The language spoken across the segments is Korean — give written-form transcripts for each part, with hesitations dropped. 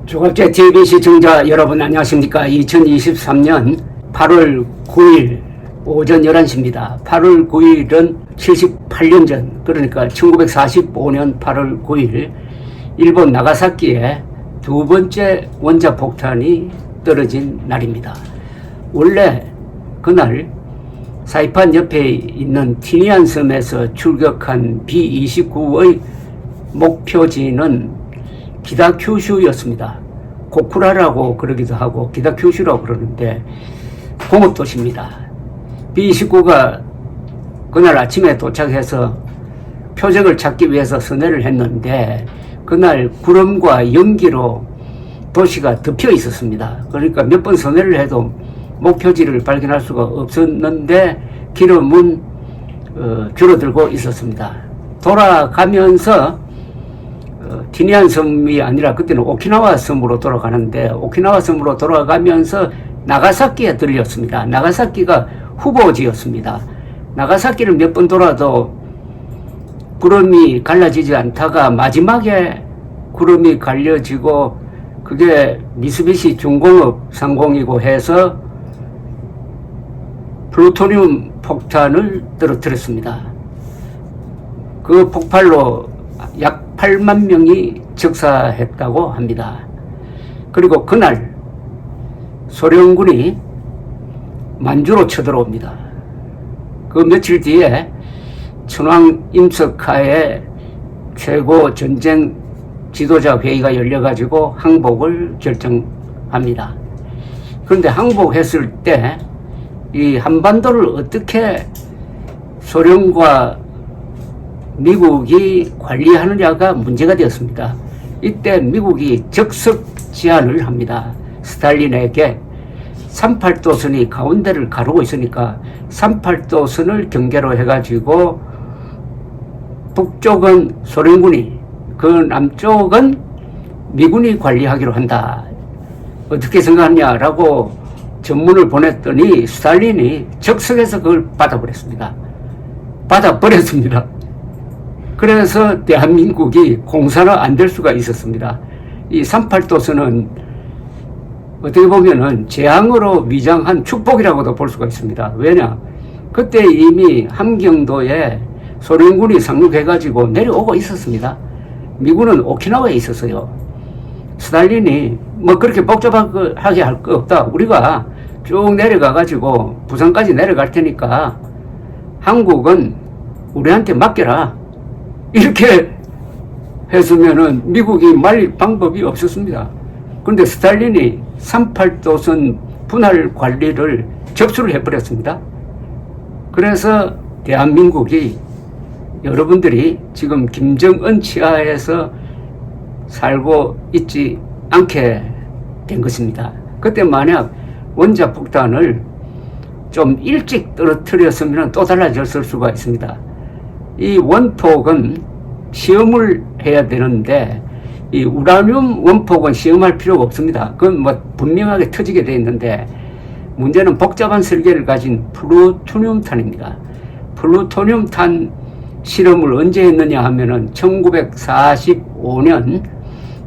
조갑제 TV 시청자 여러분 안녕하십니까. 2023년 8월 9일 오전 11시입니다. 8월 9일은 78년 전, 그러니까 1945년 8월 9일 일본 나가사키에 두 번째 원자폭탄이 떨어진 날입니다. 원래 그날 사이판 옆에 있는 티니안 섬에서 출격한 B-29의 목표지는 기다큐슈였습니다. 고쿠라라고 그러기도 하고 기다큐슈라고 그러는데 공업도시입니다. B-29가 그날 아침에 도착해서 표적을 찾기 위해서 선회를 했는데 그날 구름과 연기로 도시가 덮여 있었습니다. 그러니까 몇 번 선회를 해도 목표지를 발견할 수가 없었는데 기름은 줄어들고 있었습니다. 돌아가면서 티니안 섬이 아니라 그때는 오키나와 섬으로 돌아가는데 오키나와 섬으로 돌아가면서 나가사키에 들렸습니다. 나가사키가 후보지였습니다. 나가사키를 몇 번 돌아도 구름이 갈라지지 않다가 마지막에 구름이 갈려지고 그게 미쓰비시 중공업 상공이고 해서 플루토늄 폭탄을 떨어뜨렸습니다. 그 폭발로 약 8만 명이 즉사했다고 합니다. 그리고 그날 소련군이 만주로 쳐들어옵니다. 그 며칠 뒤에 천황 임석하의 최고 전쟁 지도자 회의가 열려가지고 항복을 결정합니다. 그런데 항복했을 때 이 한반도를 어떻게 소련과 미국이 관리하느냐가 문제가 되었습니다. 이때 미국이 적석 제안을 합니다. 스탈린에게 38도선이 가운데를 가르고 있으니까 38도선을 경계로 해가지고 북쪽은 소련군이, 그 남쪽은 미군이 관리하기로 한다. 어떻게 생각하냐라고 전문을 보냈더니 스탈린이 적석에서 그걸 받아버렸습니다. 그래서 대한민국이 공사가 안 될 수가 있었습니다. 이 38도선은 어떻게 보면은 재앙으로 위장한 축복이라고도 볼 수가 있습니다. 왜냐? 그때 이미 함경도에 소련군이 상륙해가지고 내려오고 있었습니다. 미군은 오키나와에 있었어요. 스탈린이 뭐 그렇게 복잡하게 할 거 없다. 우리가 쭉 내려가가지고 부산까지 내려갈 테니까 한국은 우리한테 맡겨라. 이렇게 했으면은 미국이 말릴 방법이 없었습니다. 그런데 스탈린이 38도선 분할 관리를 접수를 해버렸습니다. 그래서 대한민국이 여러분들이 지금 김정은 치하에서 살고 있지 않게 된 것입니다. 그때 만약 원자폭탄을 좀 일찍 떨어뜨렸으면 또 달라졌을 수가 있습니다. 이 원폭은 시험을 해야 되는데 이 우라늄 원폭은 시험할 필요가 없습니다. 그건 뭐 분명하게 터지게 되어 있는데 문제는 복잡한 설계를 가진 플루토늄탄입니다. 플루토늄탄 실험을 언제 했느냐 하면은 1945년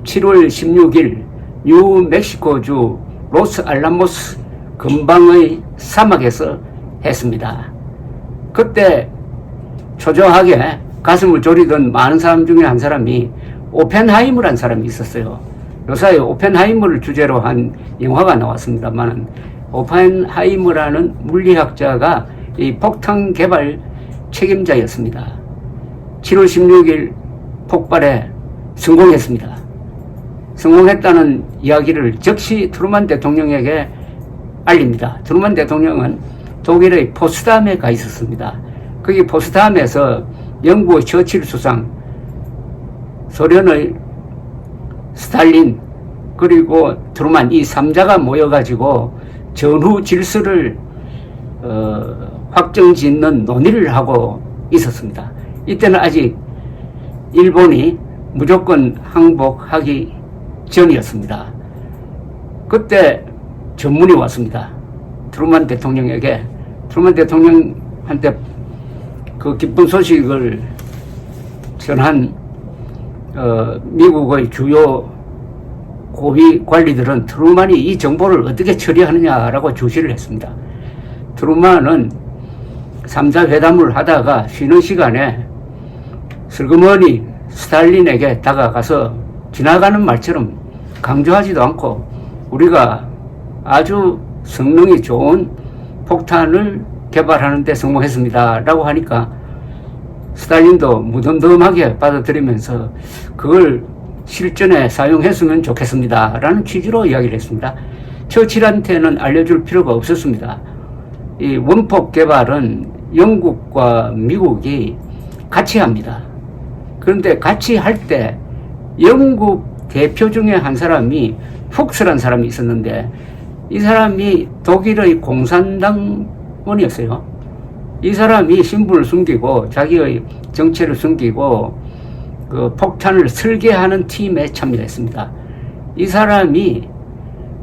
7월 16일 뉴멕시코주 로스알라모스 근방의 사막에서 했습니다. 그때 초조하게 가슴을 졸이던 많은 사람 중에 한 사람이 오펜하이머라는 사람이 있었어요. 요사이 오펜하이머를 주제로 한 영화가 나왔습니다만 오펜하이머라는 물리학자가 이 폭탄 개발 책임자였습니다. 7월 16일 폭발에 성공했습니다. 성공했다는 이야기를 즉시 트루만 대통령에게 알립니다. 트루만 대통령은 독일의 포츠담에 가 있었습니다. 거기 포츠담에서 영국의 처칠 수상, 소련의 스탈린, 그리고 트루만 이 3자가 모여가지고 전후 질서를 확정짓는 논의를 하고 있었습니다. 이때는 아직 일본이 무조건 항복하기 전이었습니다. 그때 전문이 왔습니다. 트루만 대통령에게. 트루만 대통령한테 그 기쁜 소식을 전한 미국의 주요 고위 관리들은 트루만이 이 정보를 어떻게 처리하느냐라고 주시를 했습니다. 트루만은 3자 회담을 하다가 쉬는 시간에 슬그머니 스탈린에게 다가가서 지나가는 말처럼 강조하지도 않고 우리가 아주 성능이 좋은 폭탄을 개발하는 데 성공했습니다 라고 하니까 스탈린도 무덤덤하게 받아들이면서 그걸 실전에 사용했으면 좋겠습니다 라는 취지로 이야기를 했습니다. 처칠한테는 알려줄 필요가 없었습니다. 이 원폭 개발은 영국과 미국이 같이 합니다. 그런데 같이 할 때 영국 대표 중에 한 사람이 푹스란 사람이 있었는데 이 사람이 독일의 공산당원이었어요. 이 사람이 신분을 숨기고 자기의 정체를 숨기고 그 폭탄을 설계하는 팀에 참여했습니다. 이 사람이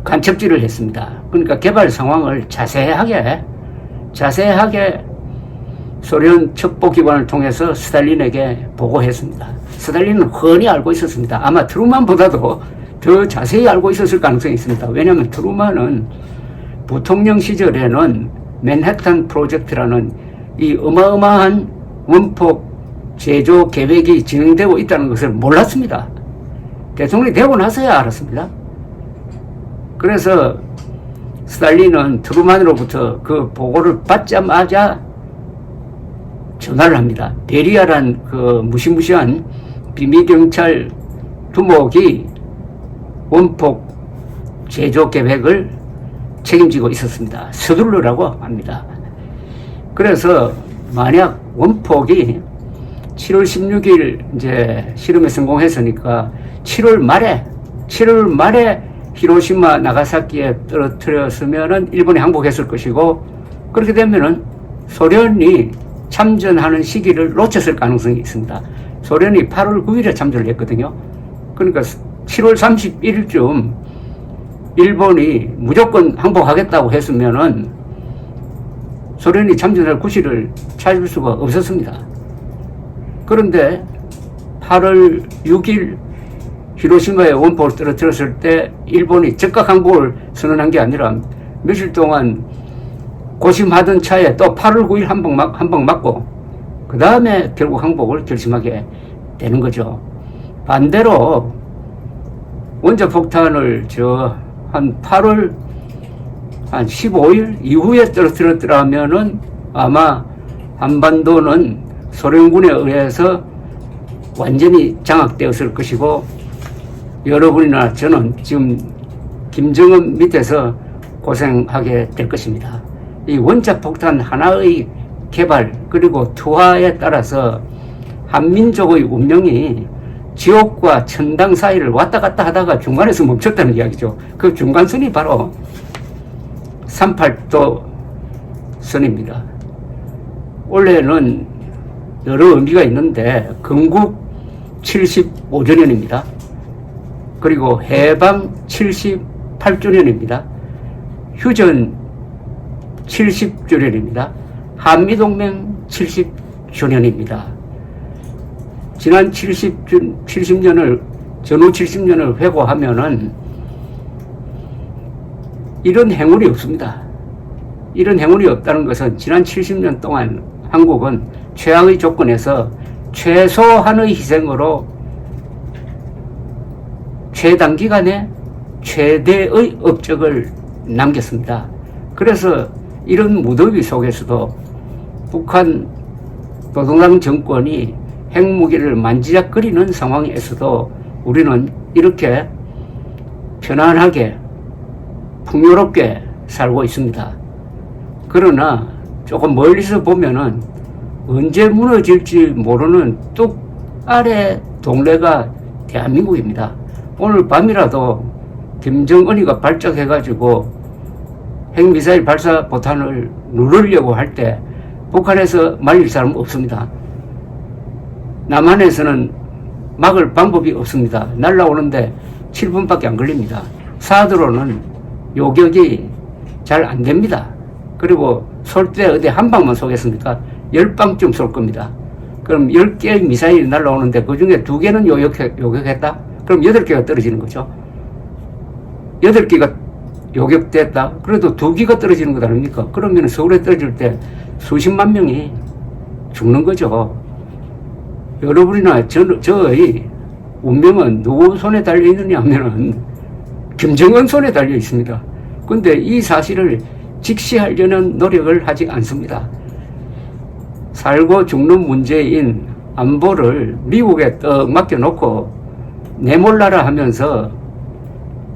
간첩질을 했습니다. 그러니까 개발 상황을 자세하게 소련 첩보기관을 통해서 스탈린에게 보고했습니다. 스탈린은 훤히 알고 있었습니다. 아마 트루만보다도 더 자세히 알고 있었을 가능성이 있습니다. 왜냐하면 트루만은 부통령 시절에는 맨해튼 프로젝트라는 이 어마어마한 원폭 제조 계획이 진행되고 있다는 것을 몰랐습니다. 대통령이 되고 나서야 알았습니다. 그래서 스탈린은 트루만으로부터 그 보고를 받자마자 전화를 합니다. 베리아란 그 무시무시한 비밀경찰 두목이 원폭 제조 계획을 책임지고 있었습니다. 서두르라고 합니다. 그래서 만약 원폭이 7월 16일 이제 실험에 성공했으니까 7월 말에 히로시마 나가사키에 떨어뜨렸으면은 일본이 항복했을 것이고 그렇게 되면은 소련이 참전하는 시기를 놓쳤을 가능성이 있습니다. 소련이 8월 9일에 참전을 했거든요. 그러니까 7월 31일쯤 일본이 무조건 항복하겠다고 했으면은 소련이 참전할 구실을 찾을 수가 없었습니다. 그런데 8월 6일 히로시마에 원폭을 떨어뜨렸을 때 일본이 즉각 항복을 선언한 게 아니라 며칠 동안 고심하던 차에 또 8월 9일 한 방 맞고 그 다음에 결국 항복을 결심하게 되는 거죠. 반대로 원자폭탄을 한 8월 한 15일 이후에 떨어뜨렸더라면은 아마 한반도는 소련군에 의해서 완전히 장악되었을 것이고 여러분이나 저는 지금 김정은 밑에서 고생하게 될 것입니다. 이 원자폭탄 하나의 개발 그리고 투하에 따라서 한민족의 운명이 지옥과 천당 사이를 왔다 갔다 하다가 중간에서 멈췄다는 이야기죠. 그 중간선이 바로 38도 선입니다. 원래는 여러 의미가 있는데 건국 75주년입니다. 그리고 해방 78주년입니다. 휴전 70주년입니다. 한미동맹 70주년입니다. 지난 70년을, 전후 70년을 회고하면은 이런 행운이 없습니다. 이런 행운이 없다는 것은 지난 70년 동안 한국은 최악의 조건에서 최소한의 희생으로 최단기간에 최대의 업적을 남겼습니다. 그래서 이런 무더위 속에서도 북한 노동당 정권이 핵무기를 만지작거리는 상황에서도 우리는 이렇게 편안하게 풍요롭게 살고 있습니다. 그러나 조금 멀리서 보면은 언제 무너질지 모르는 뚝 아래 동네가 대한민국입니다. 오늘 밤이라도 김정은이가 발작해가지고 핵미사일 발사 포탄을 누르려고 할 때 북한에서 말릴 사람 없습니다. 남한에서는 막을 방법이 없습니다. 날라오는데 7분밖에 안 걸립니다. 사드로는 요격이 잘 안 됩니다. 그리고 쏠 때 어디 한 방만 쏘겠습니까? 10방쯤 쏠 겁니다. 그럼 10개의 미사일이 날라오는데 그 중에 2개는 요격했다? 그럼 8개가 떨어지는 거죠. 8기가 요격됐다. 그래도 2기가 떨어지는 것 아닙니까? 그러면 서울에 떨어질 때 수십만 명이 죽는 거죠. 여러분이나 저의 운명은 누구 손에 달려 있느냐 하면은 김정은 손에 달려 있습니다. 근데 이 사실을 직시하려는 노력을 하지 않습니다. 살고 죽는 문제인 안보를 미국에 떡 맡겨놓고 내몰라라 하면서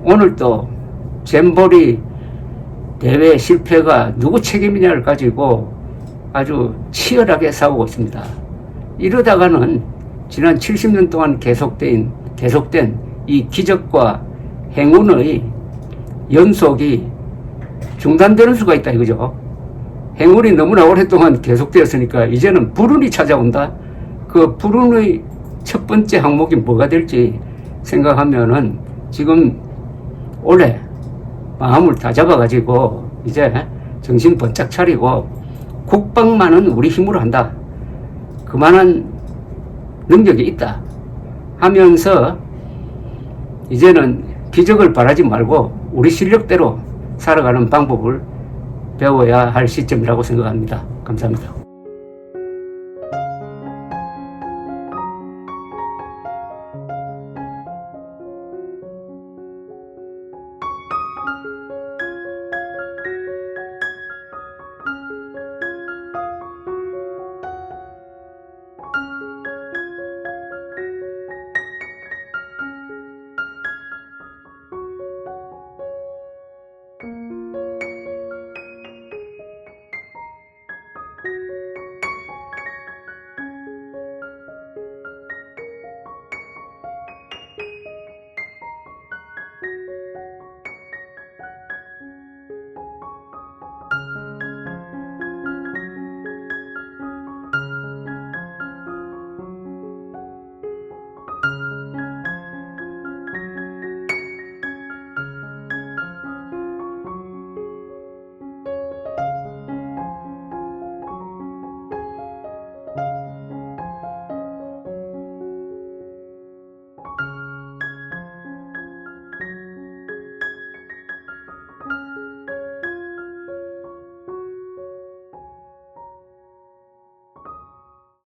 오늘 또 잼버리 대회 실패가 누구 책임이냐를 가지고 아주 치열하게 싸우고 있습니다. 이러다가는 지난 70년 동안 계속된 이 기적과 행운의 연속이 중단되는 수가 있다 이거죠. 행운이 너무나 오랫동안 계속되었으니까 이제는 불운이 찾아온다. 그 불운의 첫 번째 항목이 뭐가 될지 생각하면은 지금 올해 마음을 다 잡아가지고 이제 정신 번쩍 차리고 국방만은 우리 힘으로 한다. 그만한 능력이 있다 하면서 이제는 기적을 바라지 말고 우리 실력대로 살아가는 방법을 배워야 할 시점이라고 생각합니다. 감사합니다.